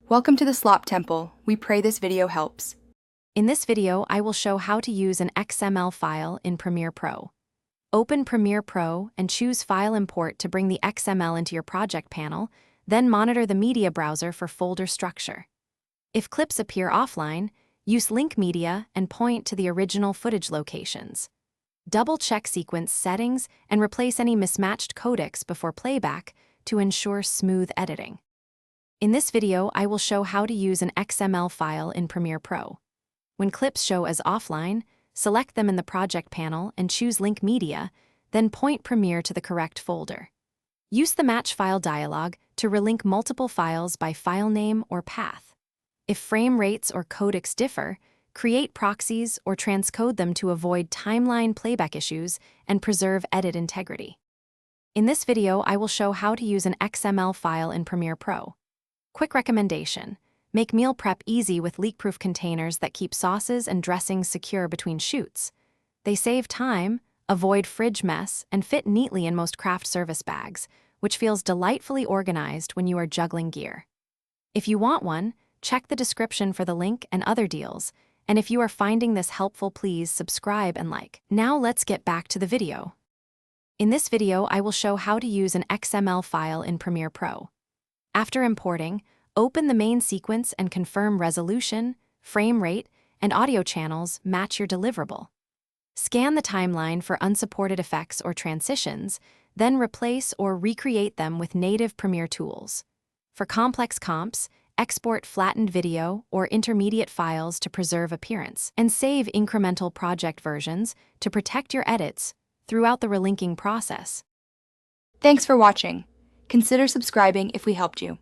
Welcome to the Slop Temple. We pray this video helps. In this video, I will show how to use an XML file in Premiere Pro. Open Premiere Pro and choose File Import to bring the XML into your project panel, then monitor the media browser for folder structure. If clips appear offline, use link media and point to the original footage locations. Double-check sequence settings and replace any mismatched codecs before playback to ensure smooth editing. In this video, I will show how to use an XML file in Premiere Pro. When clips show as offline, select them in the project panel and choose Link Media, then point Premiere to the correct folder. Use the Match File dialog to relink multiple files by file name or path. If frame rates or codecs differ, create proxies or transcode them to avoid timeline playback issues and preserve edit integrity. In this video, I will show how to use an XML file in Premiere Pro. Quick recommendation: make meal prep easy with leak-proof containers that keep sauces and dressings secure between shoots. They save time, avoid fridge mess, and fit neatly in most craft service bags, which feels delightfully organized when you are juggling gear. If you want one, check the description for the link and other deals, and if you are finding this helpful, please subscribe and like. Now let's get back to the video. In this video, I will show how to use an XML file in Premiere Pro. After importing, open the main sequence and confirm resolution, frame rate, and audio channels match your deliverable. Scan the timeline for unsupported effects or transitions, then replace or recreate them with native Premiere tools. For complex comps, export flattened video or intermediate files to preserve appearance, and save incremental project versions to protect your edits throughout the relinking process. Thanks for watching. Consider subscribing if we helped you.